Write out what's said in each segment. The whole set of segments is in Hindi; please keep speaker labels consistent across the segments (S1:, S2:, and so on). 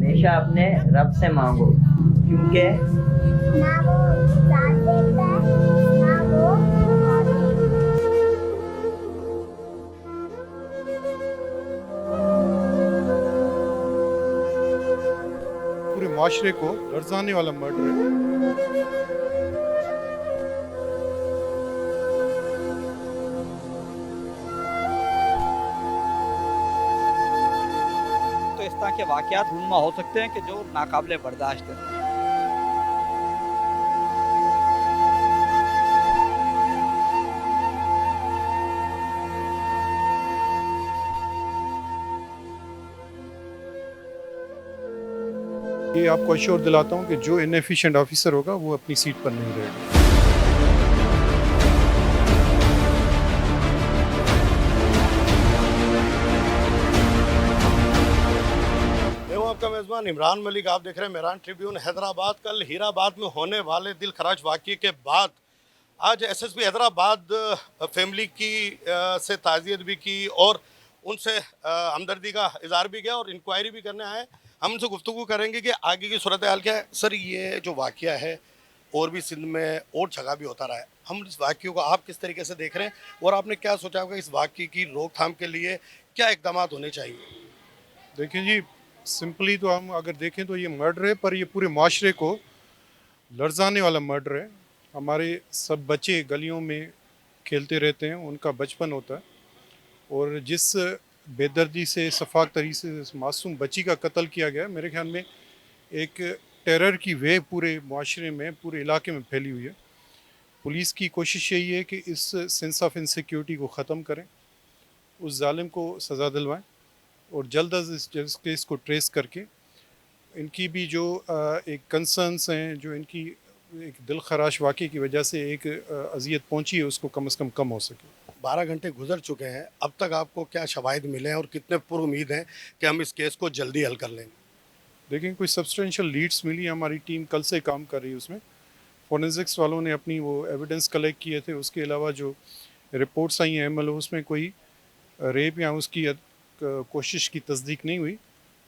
S1: हमेशा अपने रब से मांगो, क्योंकि
S2: ना वो जालिम है, ना वो जालिम।
S3: पूरे माशरे को लर्जाने वाला मर्डर है।
S4: तो इस तरह के वाक़यात रूनमा हो सकते हैं कि जो नाकाबिले बर्दाश्त है।
S3: ये आपको अश्योर दिलाता हूँ कि जो इनएफिशिएंट ऑफिसर होगा वो अपनी सीट पर नहीं रहेगा।
S5: मैं हूं आपका मेज़बान इमरान मलिक। आप देख रहे हैं मेहरान ट्रिब्यून हैदराबाद। कल हीराबाद में होने वाले दिल खराज वाक़ये के बाद आज एसएसपी हैदराबाद फैमिली की से ताज़ियत भी की और उनसे हमदर्दी का इज़हार भी किया और इंक्वायरी भी करने आए। हम उनसे गुफ्तगू करेंगे कि आगे की सूरत हाल क्या है। सर, ये जो वाक़या है और भी सिंध में और जगह भी होता रहा है, हम इस वाक़ये को आप किस तरीके से देख रहे हैं और आपने क्या सोचा होगा इस वाक़ये की रोकथाम के लिए क्या इक़दाम होने चाहिए?
S3: देखिए जी, सिंपली तो हम अगर देखें तो ये मर्डर है, पर ये पूरे माशरे को लर्जाने वाला मर्डर है। हमारे सब बच्चे गलियों में खेलते रहते हैं, उनका बचपन होता है, और जिस बेदर्दी से शफाक तरीके से इस मासूम बच्ची का कत्ल किया गया, मेरे ख्याल में एक टेरर की वेव पूरे माशरे में, पूरे इलाके में फैली हुई है। पुलिस की कोशिश यही है कि इस सेंस ऑफ इनसिक्योरिटी को ख़त्म करें, उस जालिम को सज़ा दिलवाएं और जल्द अज इस केस को ट्रेस करके इनकी भी जो एक कंसर्न्स हैं, जो इनकी एक दिल खराश वाक़ये की वजह से एक अज़ियत पहुंची है, उसको कम से कम हो सके।
S5: 12 घंटे गुजर चुके हैं, अब तक आपको क्या शवाहिद मिले हैं और कितने पुरुमीद हैं कि हम इस केस को जल्दी हल कर लेंगे?
S3: देखें, कोई सब्सटेंशियल लीड्स मिली, हमारी टीम कल से काम कर रही है उसमें। फोरेंसिक्स वालों ने अपनी वो एविडेंस कलेक्ट किए थे, उसके अलावा जो रिपोर्ट्स आई हैं एमएलओ, उसमें कोई रेप या उसकी कोशिश की तस्दीक नहीं हुई।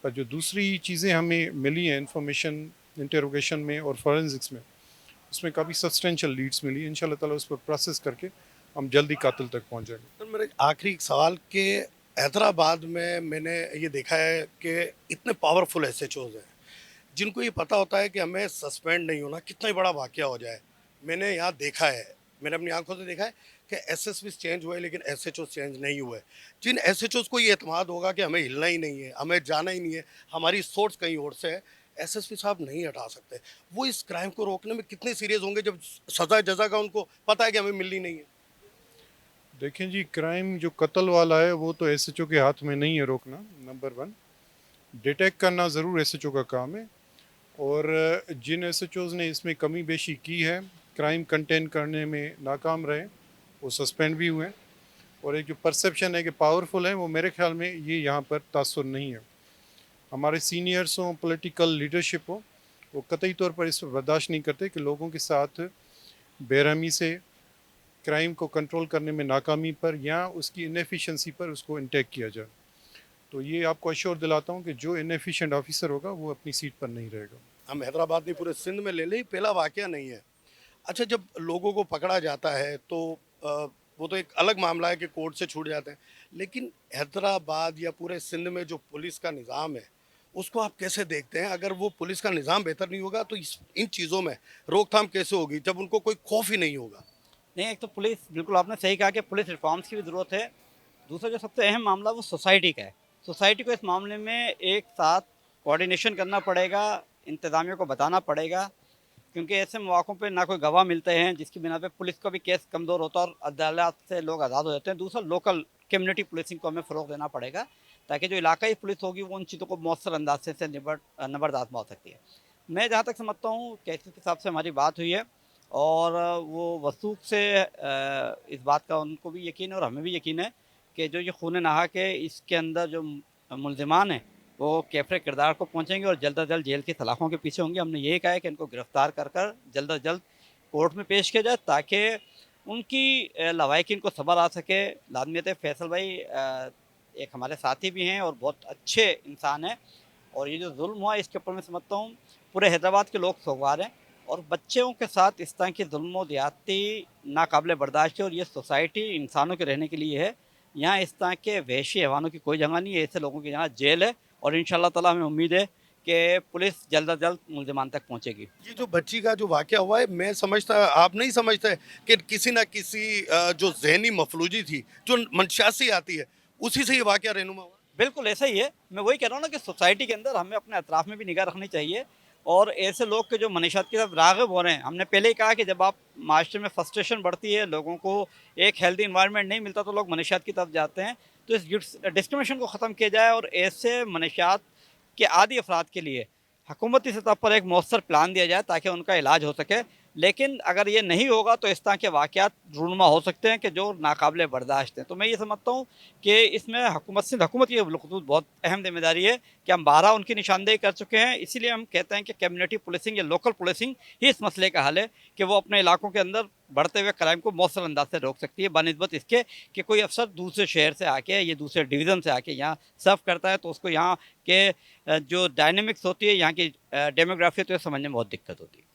S3: पर जो दूसरी चीज़ें हमें मिली हैं इंफॉर्मेशन इंटरोगेशन में और फोरेंसिक्स में, उसमें काफ़ी सब्सटेंशियल लीड्स मिली। इंशाल्लाह ताला उस पर प्रोसेस करके हम जल्दी कातिल तक पहुंच जाएंगे।
S5: तो मेरे आखिरी एक सवाल के हैदराबाद में मैंने ये देखा है कि इतने पावरफुल एसएचओज हैं जिनको ये पता होता है कि हमें सस्पेंड नहीं होना, कितना ही बड़ा वाकया हो जाए। मैंने यहाँ देखा है, मैंने अपनी आंखों से देखा है कि एसएसपी चेंज हुए लेकिन एसएचओ चेंज नहीं हुए। जिन एसएचओज को ये एतमाद होगा कि हमें हिलना ही नहीं है, हमें जाना ही नहीं है, हमारी सोर्स कहीं और से है, एसएसपी साहब नहीं हटा सकते। वो इस क्राइम को रोकने में कितने सीरियस होंगे जब सजा जजा का उनको पता है कि हमें मिलनी नहीं है।
S3: देखें जी, क्राइम जो कत्ल वाला है वो तो एसएचओ के हाथ में नहीं है रोकना। नंबर वन, डिटेक्ट करना ज़रूर एसएचओ का काम है, और जिन एसएचओज ने इसमें कमी बेशी की है, क्राइम कंटेन करने में नाकाम रहे, वो सस्पेंड भी हुए। और एक जो परसेप्शन है कि पावरफुल है, वो मेरे ख्याल में ये यहाँ पर तासुर नहीं है। हमारे सीनियर्स हों, पॉलिटिकल लीडरशिप हो, वो कतई तौर पर इस पर बर्दाश्त नहीं करते कि लोगों के साथ बेरहमी से क्राइम को कंट्रोल करने में नाकामी पर या उसकी इनएफिशिएंसी पर उसको इंटेक किया जाए। तो ये आपको अश्योर दिलाता हूँ कि जो इनएफिशिएंट ऑफिसर होगा वो अपनी सीट पर नहीं रहेगा।
S5: हम हैदराबाद नहीं पूरे सिंध में ले लें, पहला वाकया नहीं है। अच्छा, जब लोगों को पकड़ा जाता है तो वो तो एक अलग मामला है कि कोर्ट से छूट जाते हैं, लेकिन हैदराबाद या पूरे सिंध में जो पुलिस का निज़ाम है उसको आप कैसे देखते हैं? अगर वो पुलिस का निज़ाम बेहतर नहीं होगा तो इन चीज़ों में रोकथाम कैसे होगी जब उनको कोई खौफ ही नहीं होगा?
S4: नहीं, एक तो पुलिस, बिल्कुल आपने सही कहा कि पुलिस रिफॉर्म्स की भी ज़रूरत है। दूसरा जो सबसे अहम मामला वो सोसाइटी का है। सोसाइटी को इस मामले में एक साथ कोऑर्डिनेशन करना पड़ेगा, इंतज़ामिया को बताना पड़ेगा, क्योंकि ऐसे मौक़ों पे ना कोई गवाह मिलते हैं जिसकी बिना पे पुलिस का भी केस कमज़ोर होता है और अदालत से लोग आज़ाद हो जाते हैं। दूसरा, लोकल कम्युनिटी पुलिसिंग को हमें फ़रोग़ देना पड़ेगा, ताकि जो इलाकाई पुलिस होगी वो उन चीज़ों को मौसर अंदाज से नबरदाश्त में हो सकती है। मैं जहाँ तक समझता हूँ, केसेस के हिसाब से हमारी बात हुई है और वो वसूख से इस बात का उनको भी यकीन है और हमें भी यकीन है कि जो ये खून नहा के इसके अंदर जो मुलज़िमान हैं वो कैफ़रे किरदार को पहुँचेंगे और जल्द अज जल्द जेल की सलाखों के पीछे होंगे। हमने यही कहा है कि इनको गिरफ़्तार कर जल्द अज जल्द कोर्ट में पेश किया जाए, ताकि उनकी लवाहिकीन को सब्र आ सके। लाज़मियत है, फैसल भाई एक हमारे साथी भी हैं और बहुत अच्छे इंसान हैं और ये जो जुल्म हुआ इसके ऊपर मैं समझता हूँ पूरे हैदराबाद के लोग सोगवार हैं, और बच्चों के साथ इस तरह की जुल्म ज़्यादती नाकाबिले बर्दाश्त है, और ये सोसाइटी इंसानों के रहने के लिए है। यहाँ इस तरह के वहशी हैवानों की कोई जगह नहीं है, ऐसे लोगों की यहाँ जेल है, और इंशाल्लाह ताला हमें उम्मीद है कि पुलिस जल्द अज जल्द मुल्ज़िमान तक पहुँचेगी।
S5: ये जो बच्ची का जो वाक़या हुआ है, मैं समझता, आप नहीं समझते कि किसी ना किसी जो ज़हनी मफलूजी थी, जो मनशासी आती है, उसी से ये वाक़या रहनुमा हुआ?
S4: बिल्कुल ऐसा ही है। मैं वही कह रहा हूँ ना कि सोसाइटी के अंदर हमें अपने अतराफ़ में भी निगाह रखनी चाहिए, और ऐसे लोग के जो मनीशात की तरफ राग़िब हो रहे हैं, हमने पहले ही कहा कि जब आप माशरे में फ्रस्ट्रेशन बढ़ती है, लोगों को एक हेल्दी इन्वायरमेंट नहीं मिलता, तो लोग मनीशात की तरफ जाते हैं। तो इस डिस्क्रिमिनेशन को ख़त्म किया जाए, और ऐसे मनीशात के आदी अफराद के लिए हुकूमती सतह पर एक मौसर प्लान दिया जाए ताकि उनका इलाज हो सके। लेकिन अगर ये नहीं होगा तो इस तरह के वाक़यात रूनुमा हो सकते हैं कि जो नाकाबिले बर्दाश्त हैं। तो मैं ये समझता हूँ कि इसमें हुकूमत की बिलखुसूस बहुत अहम ज़िम्मेदारी है कि हम 12 उनकी निशानदेही कर चुके हैं। इसीलिए हम कहते हैं कि कम्युनिटी पुलिसिंग या लोकल पुलिसिंग ही इस मसले का हल है कि वो अपने इलाकों के अंदर बढ़ते हुए क्राइम को मौसर अंदाज से रोक सकती है, बनिस्बत इसके कि कोई अफसर दूसरे शहर से आके या दूसरे डिवीज़न से आके यहाँ सर्व करता है, तो उसको यहाँ के जो डायनेमिक्स होती है, यहाँ की डेमोग्राफी होती है, समझने में बहुत दिक्कत होती है।